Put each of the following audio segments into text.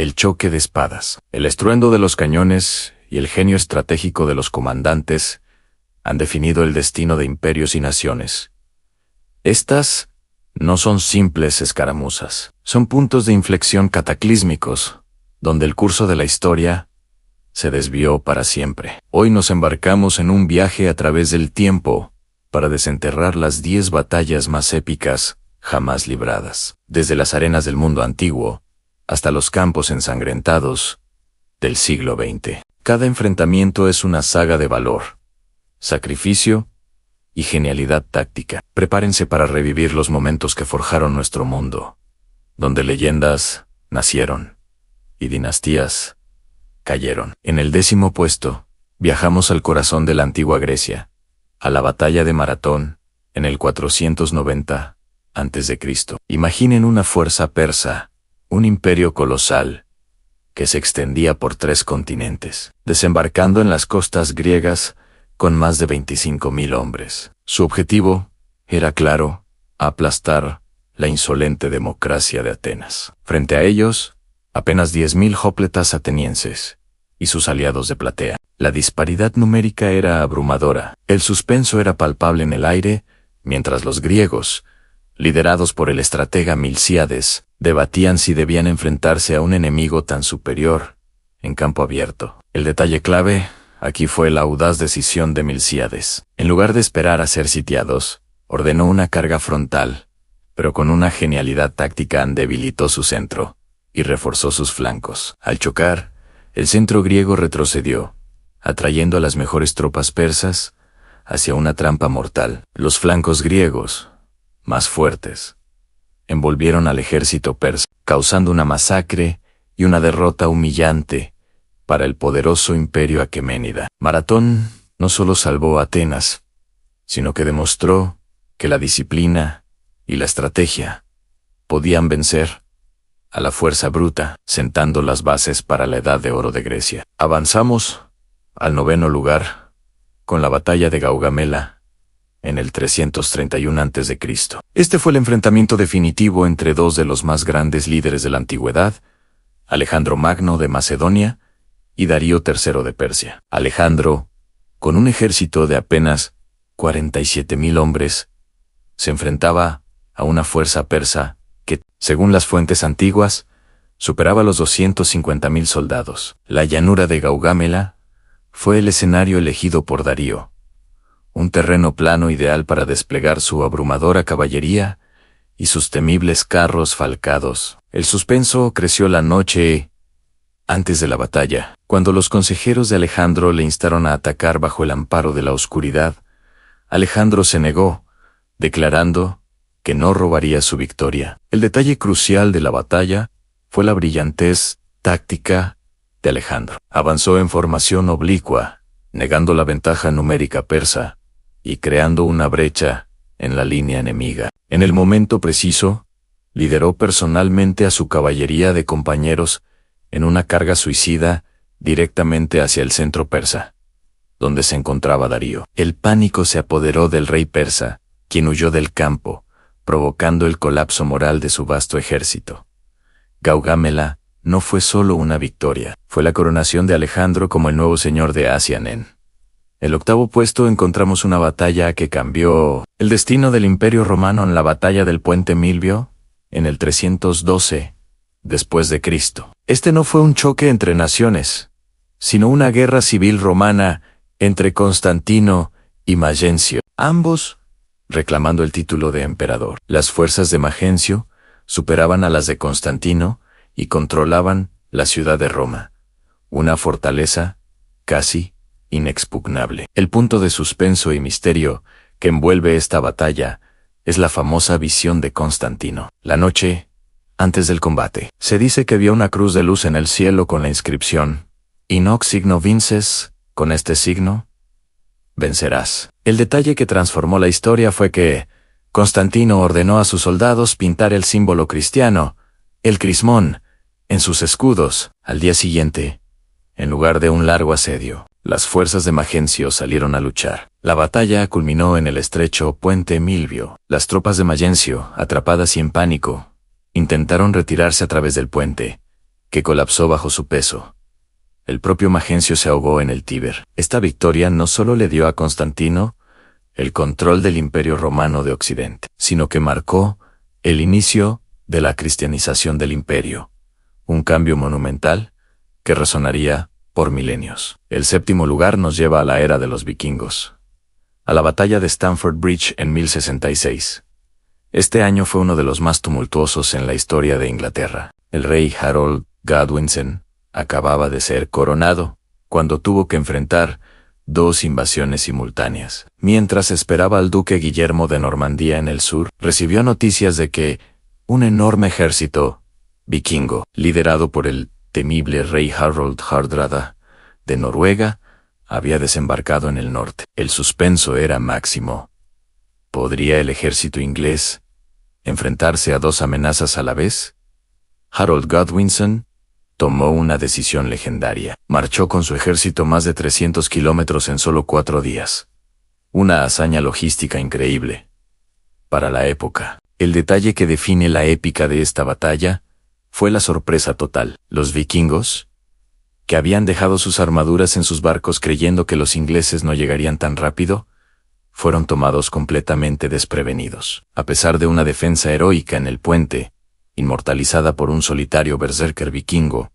el choque de espadas, el estruendo de los cañones y el genio estratégico de los comandantes han definido el destino de imperios y naciones. Estas no son simples escaramuzas, son puntos de inflexión cataclísmicos, donde el curso de la historia se desvió para siempre. Hoy nos embarcamos en un viaje a través del tiempo para desenterrar las 10 batallas más épicas jamás libradas, desde las arenas del mundo antiguo hasta los campos ensangrentados del siglo XX. Cada enfrentamiento es una saga de valor, sacrificio y genialidad táctica. Prepárense para revivir los momentos que forjaron nuestro mundo, donde leyendas nacieron y dinastías cayeron. En el 10º puesto, viajamos al corazón de la antigua Grecia, a la batalla de Maratón, en el 490 a.C. Imaginen una fuerza persa, un imperio colosal, que se extendía por 3 continentes, desembarcando en las costas griegas con más de 25.000 hombres. Su objetivo era claro: aplastar la insolente democracia de Atenas. Frente a ellos, apenas 10.000 hópletas atenienses y sus aliados de platea. La disparidad numérica era abrumadora. El suspenso era palpable en el aire, mientras los griegos, liderados por el estratega Milcíades, debatían si debían enfrentarse a un enemigo tan superior en campo abierto. El detalle clave aquí fue la audaz decisión de Milcíades. En lugar de esperar a ser sitiados, ordenó una carga frontal, pero con una genialidad táctica debilitó su centro y reforzó sus flancos. Al chocar, el centro griego retrocedió, atrayendo a las mejores tropas persas hacia una trampa mortal. Los flancos griegos, más fuertes, envolvieron al ejército persa, causando una masacre y una derrota humillante para el poderoso imperio aqueménida. Maratón no solo salvó a Atenas, sino que demostró que la disciplina y la estrategia podían vencer a la fuerza bruta, sentando las bases para la Edad de Oro de Grecia. Avanzamos al 9º lugar, con la batalla de Gaugamela, en el 331 a.C. Este fue el enfrentamiento definitivo entre 2 de los más grandes líderes de la antigüedad, Alejandro Magno de Macedonia y Darío III de Persia. Alejandro, con un ejército de apenas 47.000 hombres, se enfrentaba a una fuerza persa que, según las fuentes antiguas, superaba los 250.000 soldados. La llanura de Gaugamela fue el escenario elegido por Darío, un terreno plano ideal para desplegar su abrumadora caballería y sus temibles carros falcados. El suspenso creció la noche antes de la batalla, cuando los consejeros de Alejandro le instaron a atacar bajo el amparo de la oscuridad. Alejandro se negó, declarando que no robaría su victoria. El detalle crucial de la batalla fue la brillantez táctica de Alejandro. Avanzó en formación oblicua, negando la ventaja numérica persa y creando una brecha en la línea enemiga. En el momento preciso, lideró personalmente a su caballería de compañeros en una carga suicida directamente hacia el centro persa, donde se encontraba Darío. El pánico se apoderó del rey persa, quien huyó del campo, provocando el colapso moral de su vasto ejército. Gaugamela no fue solo una victoria, fue la coronación de Alejandro como el nuevo señor de Asia. En el 8º puesto encontramos una batalla que cambió el destino del Imperio Romano, en la batalla del Puente Milvio, en el 312 después de Cristo. Este no fue un choque entre naciones, sino una guerra civil romana entre Constantino y Magencio, ambos reclamando el título de emperador. Las fuerzas de Magencio superaban a las de Constantino y controlaban la ciudad de Roma, una fortaleza casi inexpugnable. El punto de suspenso y misterio que envuelve esta batalla es la famosa visión de Constantino. La noche antes del combate, se dice que vio una cruz de luz en el cielo con la inscripción "In hoc signo vinces", con este signo vencerás. El detalle que transformó la historia fue que Constantino ordenó a sus soldados pintar el símbolo cristiano, el crismón, en sus escudos. Al día siguiente, en lugar de un largo asedio, las fuerzas de Magencio salieron a luchar. La batalla culminó en el estrecho Puente Milvio. Las tropas de Magencio, atrapadas y en pánico, intentaron retirarse a través del puente, que colapsó bajo su peso. El propio Magencio se ahogó en el Tíber. Esta victoria no solo le dio a Constantino el control del Imperio Romano de Occidente, sino que marcó el inicio de la cristianización del imperio, un cambio monumental que resonaría por milenios. El séptimo lugar nos lleva a la era de los vikingos, a la batalla de Stamford Bridge en 1066. Este año fue uno de los más tumultuosos en la historia de Inglaterra. El rey Harold Godwinson acababa de ser coronado cuando tuvo que enfrentar dos invasiones simultáneas. Mientras esperaba al duque Guillermo de Normandía en el sur, recibió noticias de que un enorme ejército vikingo, liderado por el temible rey Harald Hardrada de Noruega, había desembarcado en el norte. El suspenso era máximo. ¿Podría el ejército inglés enfrentarse a dos amenazas a la vez? Harold Godwinson tomó una decisión legendaria. Marchó con su ejército más de 300 kilómetros en solo 4 días. Una hazaña logística increíble para la época. El detalle que define la épica de esta batalla fue la sorpresa total. Los vikingos, que habían dejado sus armaduras en sus barcos creyendo que los ingleses no llegarían tan rápido, fueron tomados completamente desprevenidos. A pesar de una defensa heroica en el puente, inmortalizada por un solitario berserker vikingo,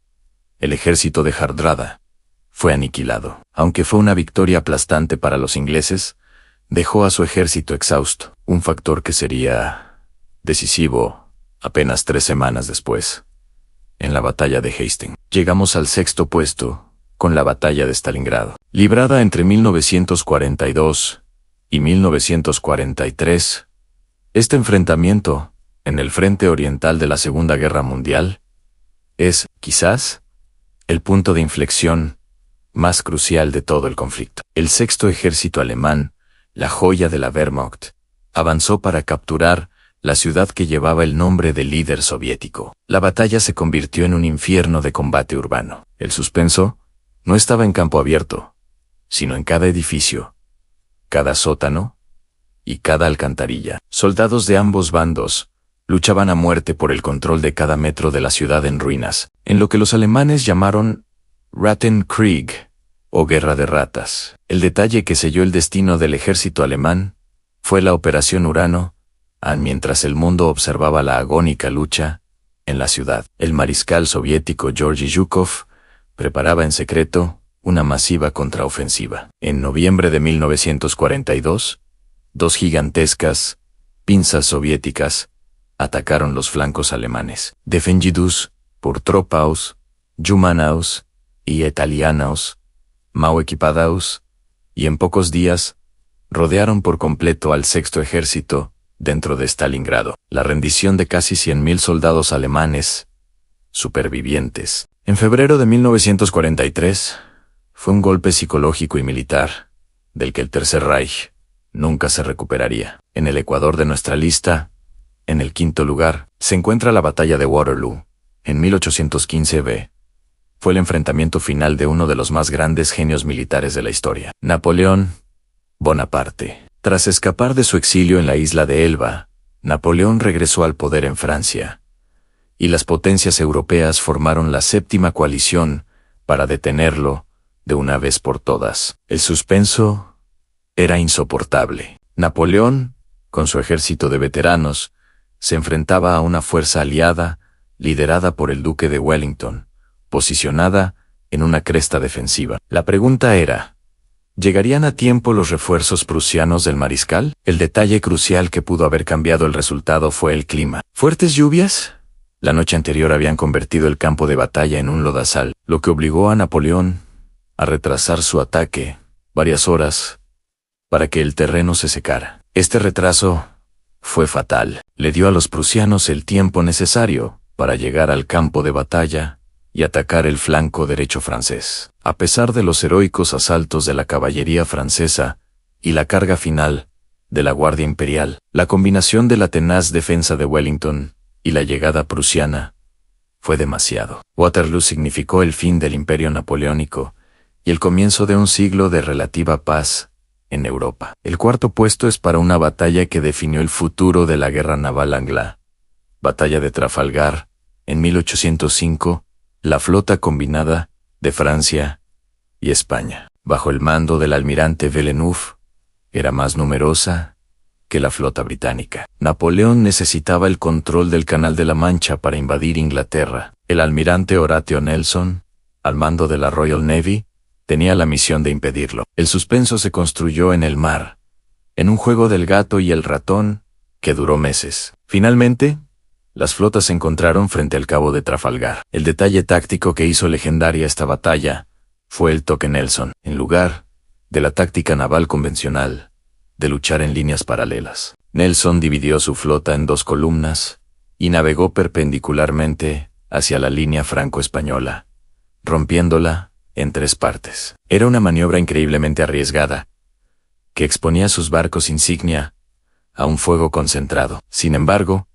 el ejército de Hardrada fue aniquilado. Aunque fue una victoria aplastante para los ingleses, dejó a su ejército exhausto, un factor que sería decisivo apenas 3 semanas después, en la batalla de Hastings. Llegamos al sexto puesto, con la batalla de Stalingrado. Librada entre 1942 y 1943, este enfrentamiento, en el frente oriental de la Segunda Guerra Mundial, es, quizás, el punto de inflexión más crucial de todo el conflicto. El sexto ejército alemán, la joya de la Wehrmacht, avanzó para capturar la ciudad que llevaba el nombre del líder soviético. La batalla se convirtió en un infierno de combate urbano. El suspenso no estaba en campo abierto, sino en cada edificio, cada sótano y cada alcantarilla. Soldados de ambos bandos luchaban a muerte por el control de cada metro de la ciudad en ruinas, en lo que los alemanes llamaron Rattenkrieg, o Guerra de Ratas. El detalle que selló el destino del ejército alemán fue la Operación Urano, mientras el mundo observaba la agónica lucha en la ciudad. El mariscal soviético Georgy Zhukov preparaba en secreto una masiva contraofensiva. En noviembre de 1942, 2 gigantescas pinzas soviéticas atacaron los flancos alemanes, defendidos por tropas germanas y italianas, mal equipadas, y en pocos días rodearon por completo al sexto ejército dentro de Stalingrado. La rendición de casi 100.000 soldados alemanes supervivientes. En febrero de 1943 fue un golpe psicológico y militar del que el Tercer Reich nunca se recuperaría. En el ecuador de nuestra lista, en el quinto lugar, se encuentra la batalla de Waterloo, en 1815 b. Fue el enfrentamiento final de uno de los más grandes genios militares de la historia, Napoleón Bonaparte. Tras escapar de su exilio en la isla de Elba, Napoleón regresó al poder en Francia, y las potencias europeas formaron la séptima coalición para detenerlo de una vez por todas. El suspenso era insoportable. Napoleón, con su ejército de veteranos, se enfrentaba a una fuerza aliada liderada por el duque de Wellington, posicionada en una cresta defensiva. La pregunta era, ¿llegarían a tiempo los refuerzos prusianos del mariscal? El detalle crucial que pudo haber cambiado el resultado fue el clima. ¿Fuertes lluvias? La noche anterior habían convertido el campo de batalla en un lodazal, lo que obligó a Napoleón a retrasar su ataque varias horas para que el terreno se secara. Este retraso fue fatal. Le dio a los prusianos el tiempo necesario para llegar al campo de batalla y atacar el flanco derecho francés. A pesar de los heroicos asaltos de la caballería francesa y la carga final de la Guardia Imperial, la combinación de la tenaz defensa de Wellington y la llegada prusiana fue demasiado. Waterloo significó el fin del Imperio Napoleónico y el comienzo de un siglo de relativa paz en Europa. El cuarto puesto es para una batalla que definió el futuro de la guerra naval angla. Batalla de Trafalgar, en 1805, la flota combinada de Francia y España, bajo el mando del almirante Villeneuve, era más numerosa que la flota británica. Napoleón necesitaba el control del Canal de la Mancha para invadir Inglaterra. El almirante Horatio Nelson, al mando de la Royal Navy, tenía la misión de impedirlo. El suspenso se construyó en el mar, en un juego del gato y el ratón que duró meses. Finalmente, las flotas se encontraron frente al cabo de Trafalgar. El detalle táctico que hizo legendaria esta batalla fue el toque Nelson, en lugar de la táctica naval convencional de luchar en líneas paralelas. Nelson dividió su flota en dos columnas y navegó perpendicularmente hacia la línea franco-española, rompiéndola en tres partes. Era una maniobra increíblemente arriesgada, que exponía sus barcos insignia a un fuego concentrado. Sin embargo,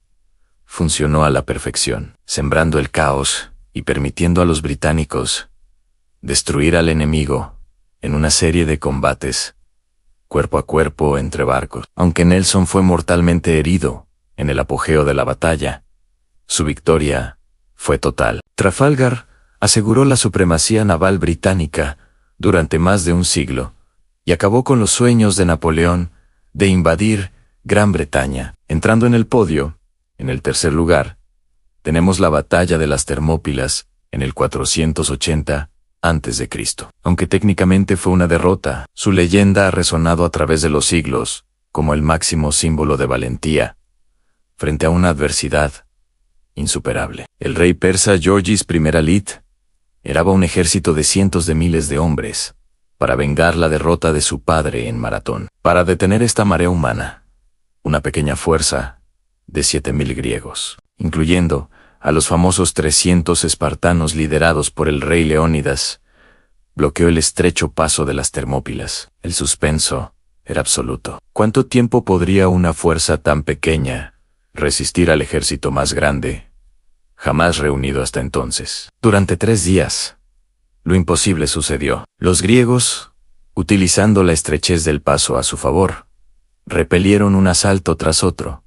funcionó a la perfección, sembrando el caos y permitiendo a los británicos destruir al enemigo en una serie de combates cuerpo a cuerpo entre barcos. Aunque Nelson fue mortalmente herido en el apogeo de la batalla, su victoria fue total. Trafalgar aseguró la supremacía naval británica durante más de un siglo y acabó con los sueños de Napoleón de invadir Gran Bretaña. Entrando en el podio, en el tercer lugar, tenemos la batalla de las Termópilas en el 480 a.C. Aunque técnicamente fue una derrota, su leyenda ha resonado a través de los siglos como el máximo símbolo de valentía frente a una adversidad insuperable. El rey persa Georges I Alid eraba un ejército de cientos de miles de hombres para vengar la derrota de su padre en Maratón. Para detener esta marea humana, una pequeña fuerza de 7.000 griegos, incluyendo a los famosos 300 espartanos liderados por el rey Leónidas, bloqueó el estrecho paso de las Termópilas. El suspenso era absoluto. ¿Cuánto tiempo podría una fuerza tan pequeña resistir al ejército más grande jamás reunido hasta entonces? Durante 3 días, lo imposible sucedió. Los griegos, utilizando la estrechez del paso a su favor, repelieron un asalto tras otro,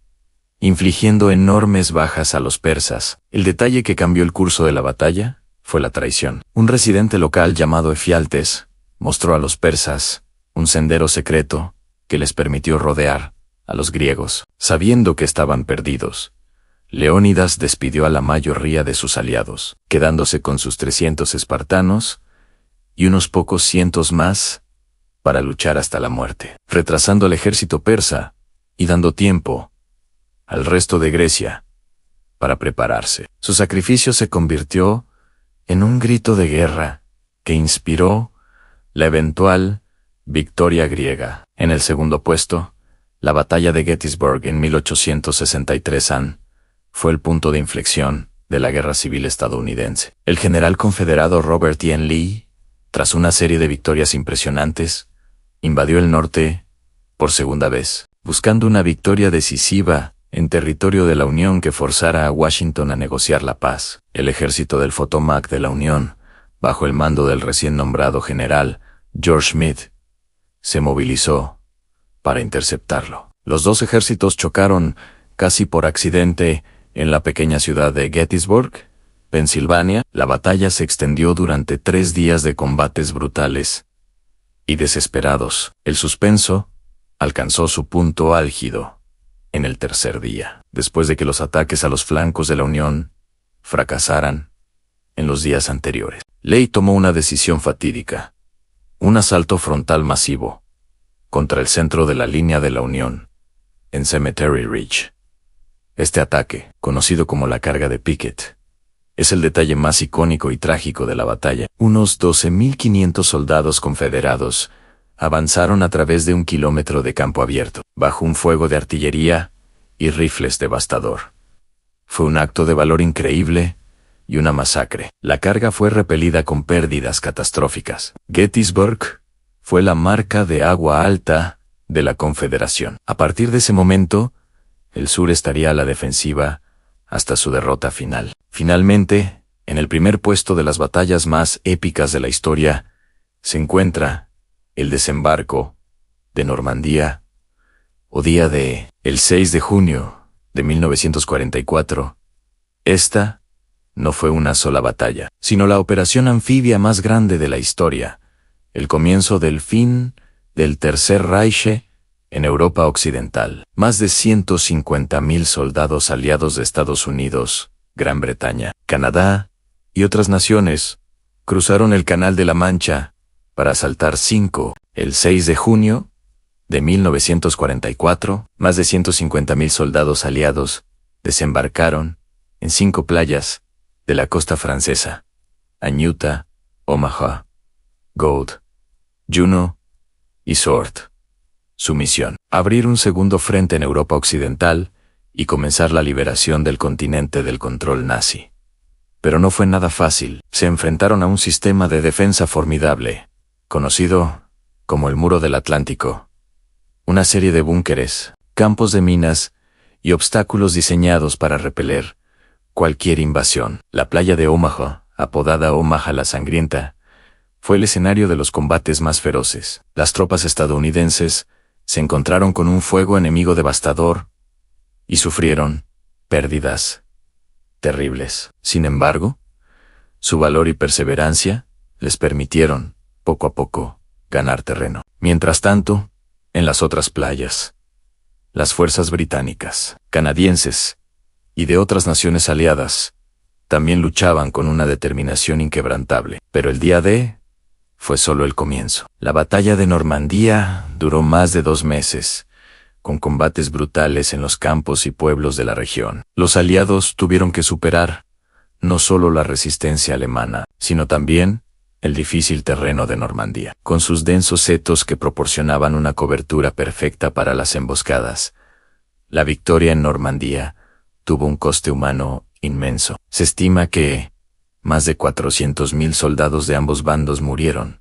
infligiendo enormes bajas a los persas. El detalle que cambió el curso de la batalla fue la traición. Un residente local llamado Efialtes mostró a los persas un sendero secreto que les permitió rodear a los griegos. Sabiendo que estaban perdidos, Leónidas despidió a la mayoría de sus aliados, quedándose con sus 300 espartanos y unos pocos cientos más para luchar hasta la muerte, retrasando al ejército persa y dando tiempo al resto de Grecia para prepararse. Su sacrificio se convirtió en un grito de guerra que inspiró la eventual victoria griega. En el segundo puesto, la batalla de Gettysburg en 1863 fue el punto de inflexión de la guerra civil estadounidense. El general confederado Robert E. Lee, tras una serie de victorias impresionantes, invadió el norte por segunda vez, buscando una victoria decisiva en territorio de la Unión que forzara a Washington a negociar la paz. El ejército del Potomac de la Unión, bajo el mando del recién nombrado general George Meade, se movilizó para interceptarlo. Los dos ejércitos chocaron casi por accidente en la pequeña ciudad de Gettysburg, Pensilvania. La batalla se extendió durante 3 días de combates brutales y desesperados. El suspenso alcanzó su punto álgido en el tercer día, después de que los ataques a los flancos de la Unión fracasaran en los días anteriores. Lee tomó una decisión fatídica: un asalto frontal masivo contra el centro de la línea de la Unión, en Cemetery Ridge. Este ataque, conocido como la carga de Pickett, es el detalle más icónico y trágico de la batalla. Unos 12.500 soldados confederados avanzaron a través de 1 kilómetro de campo abierto, bajo un fuego de artillería y rifles devastador. Fue un acto de valor increíble y una masacre. La carga fue repelida con pérdidas catastróficas. Gettysburg fue la marca de agua alta de la Confederación. A partir de ese momento, el sur estaría a la defensiva hasta su derrota final. Finalmente, en el primer puesto de las batallas más épicas de la historia, se encuentra el desembarco de Normandía, o día de el 6 de junio de 1944. Esta no fue una sola batalla, sino la operación anfibia más grande de la historia, el comienzo del fin del Tercer Reich en Europa Occidental. Más de 150.000 soldados aliados de Estados Unidos, Gran Bretaña, Canadá y otras naciones cruzaron el Canal de la Mancha para asaltar el 6 de junio de 1944, más de 150.000 soldados aliados desembarcaron en 5 playas de la costa francesa: Añuta, Omaha, Gold, Juno y Sword. Su misión: abrir un segundo frente en Europa Occidental y comenzar la liberación del continente del control nazi. Pero no fue nada fácil. Se enfrentaron a un sistema de defensa formidable, conocido como el Muro del Atlántico, una serie de búnkeres, campos de minas y obstáculos diseñados para repeler cualquier invasión. La playa de Omaha, apodada Omaha la Sangrienta, fue el escenario de los combates más feroces. Las tropas estadounidenses se encontraron con un fuego enemigo devastador y sufrieron pérdidas terribles. Sin embargo, su valor y perseverancia les permitieron, poco a poco, ganar terreno. Mientras tanto, en las otras playas, las fuerzas británicas, canadienses y de otras naciones aliadas también luchaban con una determinación inquebrantable. Pero el día D fue solo el comienzo. La batalla de Normandía duró más de 2 meses, con combates brutales en los campos y pueblos de la región. Los aliados tuvieron que superar no solo la resistencia alemana, sino también el difícil terreno de Normandía, con sus densos setos que proporcionaban una cobertura perfecta para las emboscadas. La victoria en Normandía tuvo un coste humano inmenso. Se estima que más de 400.000 soldados de ambos bandos murieron,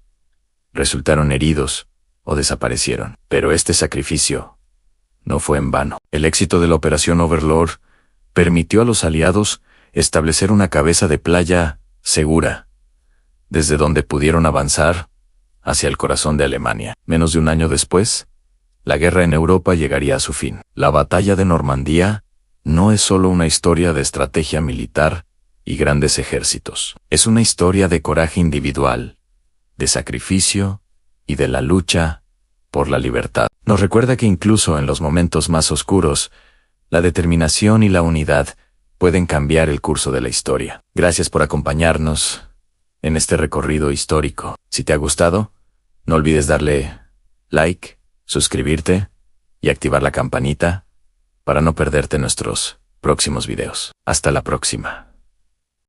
resultaron heridos o desaparecieron. Pero este sacrificio no fue en vano. El éxito de la Operación Overlord permitió a los aliados establecer una cabeza de playa segura, desde donde pudieron avanzar hacia el corazón de Alemania. Menos de un año después, la guerra en Europa llegaría a su fin. La batalla de Normandía no es solo una historia de estrategia militar y grandes ejércitos. Es una historia de coraje individual, de sacrificio y de la lucha por la libertad. Nos recuerda que incluso en los momentos más oscuros, la determinación y la unidad pueden cambiar el curso de la historia. Gracias por acompañarnos en este recorrido histórico. Si te ha gustado, no olvides darle like, suscribirte y activar la campanita para no perderte nuestros próximos videos. Hasta la próxima.